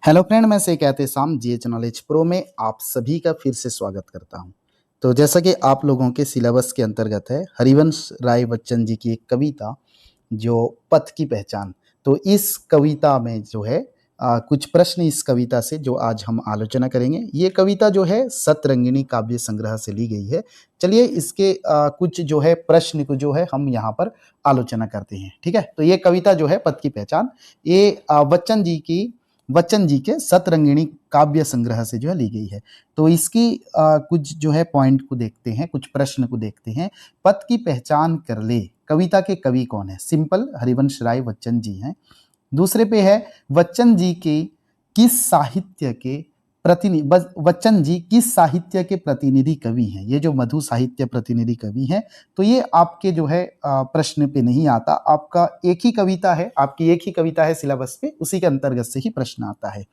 Hello friend, मैं से कहते शाम जीएच नॉलेज प्रो में आप सभी का फिर से स्वागत करता हूं। तो जैसा कि आप लोगों के सिलेबस के अंतर्गत है हरिवंश राय बच्चन जी की एक कविता जो पथ की पहचान। तो इस कविता में जो है कुछ प्रश्न इस कविता से जो आज हम आलोचना करेंगे। ये कविता जो है सतरंगिणी काव्य संग्रह से ली गई है। चलिए इसके कुछ जो है प्रश्न को जो है हम यहाँ पर आलोचना करते हैं। ठीक है, तो ये कविता जो है पथ की पहचान, ये बच्चन जी के सतरंगिणी काव्य संग्रह से जो है ली गई है। तो इसकी कुछ जो है पॉइंट को देखते हैं, कुछ प्रश्न को देखते हैं। पथ की पहचान कर ले, कविता के कवि कौन है? सिंपल, हरिवंश राय बच्चन जी हैं। दूसरे पे है बच्चन जी के किस साहित्य के बच्चन जी किस साहित्य के प्रतिनिधि कवि हैं? ये जो मधु साहित्य प्रतिनिधि कवि हैं, तो ये आपके जो है प्रश्न पे नहीं आता। आपका एक ही कविता है, आपकी एक ही कविता है सिलेबस पे, उसी के अंतर्गत से ही प्रश्न आता है।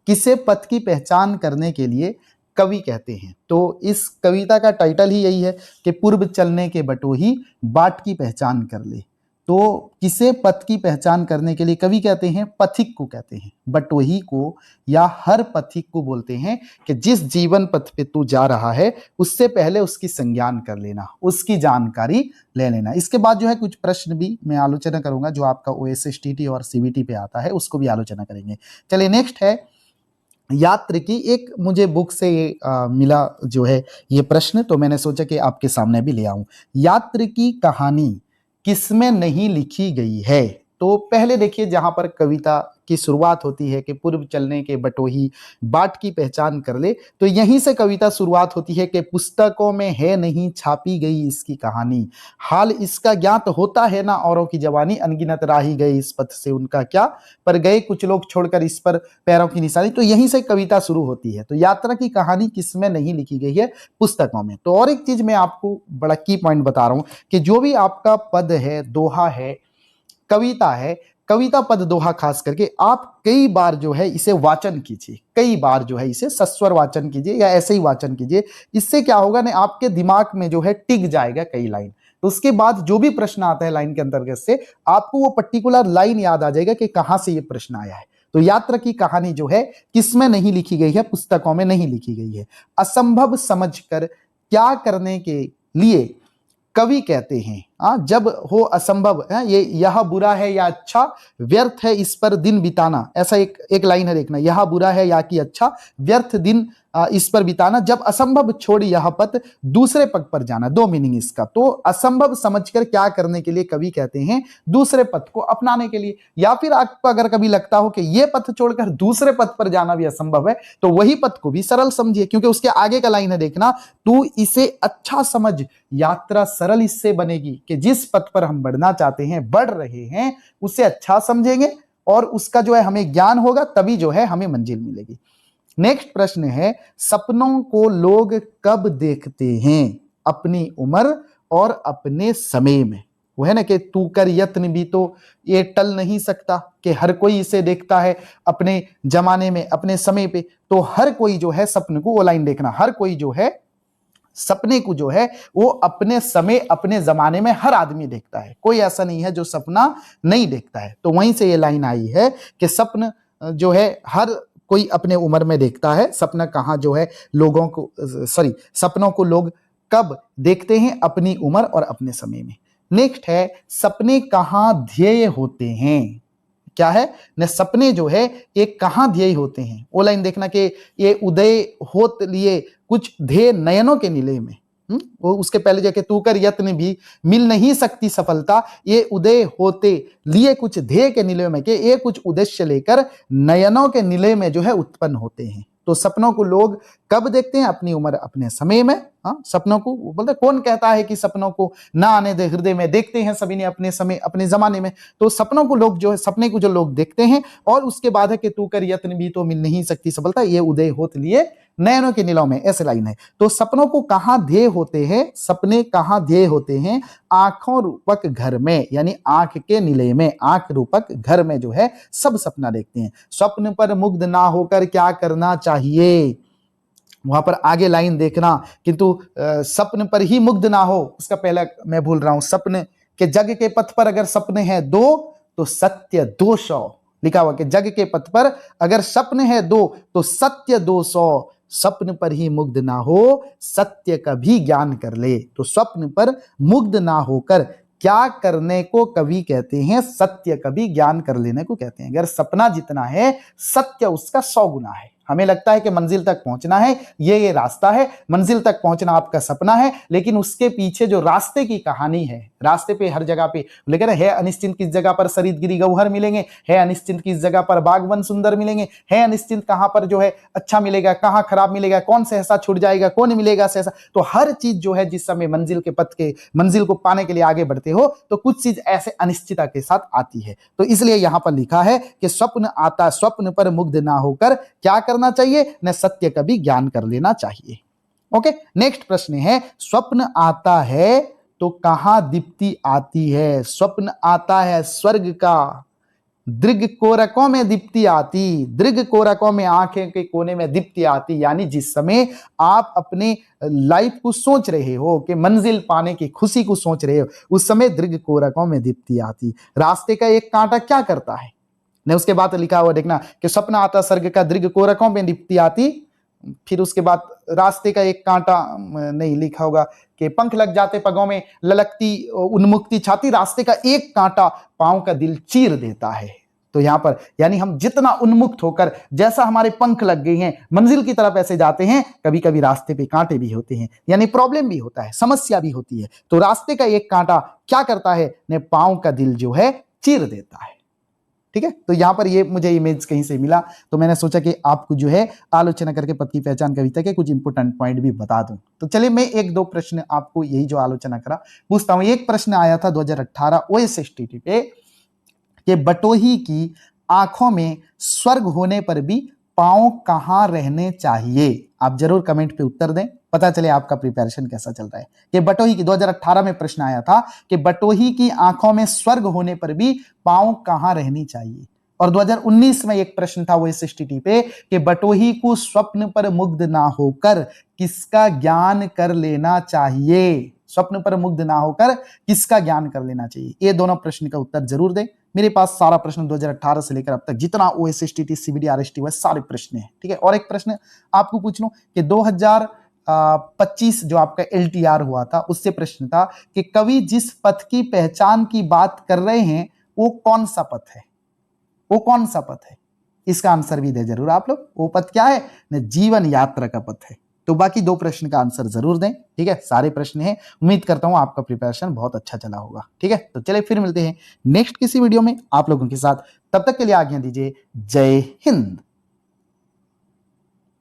किसे पथ की पहचान करने के लिए कवि कहते हैं? तो इस कविता का टाइटल ही यही है कि पूर्व चलने के बटोही बाट की पहचान कर ले। तो किसे पथ की पहचान करने के लिए कवि कहते हैं? पथिक को कहते हैं, बटोही को या हर पथिक को बोलते हैं कि जिस जीवन पथ पे तू जा रहा है उससे पहले उसकी संज्ञान कर लेना, उसकी जानकारी ले लेना। इसके बाद जो है कुछ प्रश्न भी मैं आलोचना करूंगा जो आपका OSSTT और CBT पे आता है, उसको भी आलोचना करेंगे। चलिए नेक्स्ट है यात्र की। एक मुझे बुक से ये मिला जो है ये प्रश्न, तो मैंने सोचा कि आपके सामने भी ले आऊं। यात्र की कहानी किसमें नहीं लिखी गई है? तो पहले देखिए, जहां पर कविता की शुरुआत होती है कि पूर्व चलने के बटोही बाट की पहचान कर ले, तो यहीं से कविता शुरुआत होती है कि पुस्तकों में है नहीं छापी गई इसकी कहानी, हाल इसका ज्ञात होता है ना औरों की जवानी, अनगिनत राही गए इस पथ से उनका क्या, पर गए कुछ लोग छोड़कर इस पर पैरों की निशानी। तो यहीं से कविता शुरू होती है। तो यात्रा की कहानी किसमें नहीं लिखी गई है? पुस्तकों में। तो और एक चीज मैं आपको बड़ा की पॉइंट बता रहा हूं कि जो भी आपका पद है, दोहा है, कविता है, कविता पद दोहा खास करके आप कई बार जो है इसे वाचन कीजिए, कई बार जो है इसे सस्वर वाचन कीजिए या ऐसे ही वाचन कीजिए। इससे क्या होगा ना, आपके दिमाग में जो है टिक जाएगा कई लाइन। तो उसके बाद जो भी प्रश्न आता है लाइन के अंतर्गत से, आपको वो पर्टिकुलर लाइन याद आ जाएगा कि कहां से ये प्रश्न आया है। तो यात्रा की कहानी जो है किसमें नहीं लिखी गई है? पुस्तकों में नहीं लिखी गई है। असंभव समझकर क्या करने के लिए कवि कहते हैं, जब हो असंभव, ये यह बुरा है या अच्छा, व्यर्थ है इस पर दिन बिताना, ऐसा एक लाइन है, देखना, यह बुरा है या कि अच्छा, व्यर्थ दिन इस पर बिताना, जब असंभव छोड़ यह पथ दूसरे पथ पर जाना। दो मीनिंग इसका। तो असंभव समझकर क्या करने के लिए कवि कहते हैं? दूसरे पथ को अपनाने के लिए। या फिर आपको अगर कभी लगता हो कि यह पथ छोड़कर दूसरे पथ पर जाना भी असंभव है, तो वही पथ को भी सरल समझिए, क्योंकि उसके आगे का लाइन है, देखना, तू इसे अच्छा समझ, यात्रा सरल इससे बनेगी कि जिस पथ पर हम बढ़ना चाहते हैं, बढ़ रहे हैं, उसे अच्छा समझेंगे और उसका जो है हमें ज्ञान होगा, तभी जो है हमें मंजिल मिलेगी। नेक्स्ट प्रश्न है, सपनों को लोग कब देखते हैं? अपनी उम्र और अपने समय में। वो है ना कि तू कर यत्न भी तो ये टल नहीं सकता, कि हर कोई इसे देखता है अपने जमाने में, अपने समय पे। तो हर कोई जो है सपने को, वो लाइन देखना, हर कोई जो है सपने को जो है वो अपने समय, अपने जमाने में हर आदमी देखता है। कोई ऐसा नहीं है जो सपना नहीं देखता है। तो वहीं से ये लाइन आई है कि सपन जो है हर कोई अपने उम्र में देखता है। सपना कहाँ जो है लोगों को, सपनों को लोग कब देखते हैं? अपनी उम्र और अपने समय में। नेक्स्ट है, सपने कहाँ ध्येय होते हैं? क्या है न, सपने जो है ये कहाँ ध्येय होते हैं? वो लाइन देखना कि ये उदय होत लिए कुछ ध्येय नयनों के निलय में। वो उसके पहले जाके तू कर यत्न भी मिल नहीं सकती सफलता, ये उदय होते लिए कुछ ध्येय के निलय में, के ये कुछ उद्देश्य लेकर नयनों के निलय में जो है उत्पन्न होते हैं। तो सपनों को लोग कब देखते हैं? अपनी उम्र, अपने समय में। सपनों को बोलते, कौन कहता है कि सपनों को ना आने दे हृदय में? देखते हैं सभी ने अपने समय, अपने जमाने में। तो सपनों को लोग जो है, सपने को जो लोग देखते हैं, और उसके बाद है कि तू कर यत्न भी तो मिल नहीं सकती सफलता, ये उदय होत लिए नयनों के नीलों में, ऐसे लाइन है। तो सपनों को कहां ध्येय होते हैं? सपने कहां ध्येय होते हैं? आंखों रूपक घर में, यानी आंख के निलय में, आंख रूपक घर में जो है सब सपना देखते हैं। स्वप्न पर मुग्ध ना होकर क्या करना चाहिए? वहां पर आगे लाइन देखना, किंतु सपन पर ही मुग्ध ना हो, उसका पहला मैं भूल रहा हूं। सपने के जग के पथ पर अगर सपने हैं दो, तो सत्य दोषो, लिखा हुआ कि जग के पथ पर अगर स्वप्न है दो तो सत्य 200, स्वप्न पर ही मुग्ध ना हो सत्य का भी ज्ञान कर ले। तो स्वप्न पर मुग्ध ना होकर क्या करने को कवि कहते हैं? सत्य का भी ज्ञान कर लेने को कहते हैं। अगर सपना जितना है सत्य उसका 100 गुना है। हमें लगता है कि मंजिल तक पहुंचना है, ये रास्ता है, मंजिल तक पहुंचना आपका सपना है, लेकिन उसके पीछे जो रास्ते की कहानी है, रास्ते पे हर जगह पे लेकिन है अनिश्चित किस जगह पर सरित गिरी गौहर मिलेंगे, है अनिश्चित किस जगह पर बागवन सुंदर मिलेंगे, है अनिश्चित कहां पर जो है अच्छा मिलेगा, कहां खराब मिलेगा, कौन सहसा छूट जाएगा, कौन मिलेगा सहसा। तो हर चीज जो है जिस समय मंजिल के पथ के मंजिल को पाने के लिए आगे बढ़ते हो तो कुछ चीज ऐसे अनिश्चितता के साथ आती है। तो इसलिए यहां पर लिखा है कि स्वप्न आता, स्वप्न पर मुग्ध ना होकर क्या करना चाहिए? न सत्य का भी ज्ञान कर लेना चाहिए। ओके, नेक्स्ट प्रश्न है, स्वप्न आता है तो कहां दीप्ति आती है? स्वप्न आता है स्वर्ग का, दृग कोरकों में दीप्ति आती, दृग कोरकों में आंखें के कोने में दीप्ति आती, यानी जिस समय आप अपने लाइफ को सोच रहे हो कि मंजिल पाने की खुशी को सोच रहे हो, उस समय दृग कोरकों में दीप्ति आती। रास्ते का एक कांटा क्या करता है? ने उसके बाद लिखा हुआ देखना कि स्वप्न आता स्वर्ग का, दृग कोरकों में दीप्ति आती, फिर उसके बाद रास्ते का एक कांटा नहीं लिखा होगा कि पंख लग जाते पगों में, ललकती उन्मुक्ति छाती, रास्ते का एक कांटा पांव का दिल चीर देता है। तो यहां पर यानी हम जितना उन्मुक्त होकर, जैसा हमारे पंख लग गए हैं मंजिल की तरफ ऐसे जाते हैं, कभी कभी रास्ते पे कांटे भी होते हैं, यानी प्रॉब्लम भी होता है, समस्या भी होती है। तो रास्ते का एक कांटा क्या करता है? ने पांव का दिल जो है चीर देता है। ठीक है, तो यहां पर ये मुझे इमेज कहीं से मिला तो मैंने सोचा कि आपको जो है आलोचना करके पद की पहचान कविता के कुछ इंपोर्टेंट पॉइंट भी बता दूं। तो चलिए मैं एक दो प्रश्न आपको यही जो आलोचना करा पूछता हूं। एक प्रश्न आया था 2018 OSSTT पे कि बटोही की आंखों में स्वर्ग होने पर भी पांव कहां रहने चाहिए? आप जरूर कमेंट पे उत्तर दें, पता चले आपका प्रिपरेशन कैसा चल रहा है। कि बटोही की 2018 में प्रश्न आया था कि बटोही की आंखों में स्वर्ग होने पर भी पांव कहां रहनी चाहिए। और 2019 में एक प्रश्न था वो OSSTT पे कि बटोही को स्वप्न पर मुग्ध ना होकर किसका ज्ञान कर लेना चाहिए? स्वप्न पर मुग्ध ना होकर किसका ज्ञान कर लेना चाहिए? ये दोनों प्रश्न का उत्तर जरूर दें। मेरे पास सारा प्रश्न 2018 से लेकर अब तक जितना OSSTT CBD RST हुआ सारे प्रश्न हैं। ठीक है, और एक प्रश्न आपको पूछ लूं कि 2025 जो आपका LTR हुआ था उससे प्रश्न था कि कवि जिस पथ की पहचान की बात कर रहे हैं वो कौन सा पथ है? वो कौन सा पथ है? इसका आंसर भी दे जरूर आप लोग। वो पथ क्या है? जीवन यात्रा का पथ है। तो बाकी दो प्रश्न का आंसर जरूर दें। ठीक है, सारे प्रश्न हैं, उम्मीद करता हूं आपका प्रिपरेशन बहुत अच्छा चला होगा। ठीक है, तो चलिए फिर मिलते हैं नेक्स्ट किसी वीडियो में आप लोगों के साथ। तब तक के लिए आज्ञा दीजिए। जय हिंद।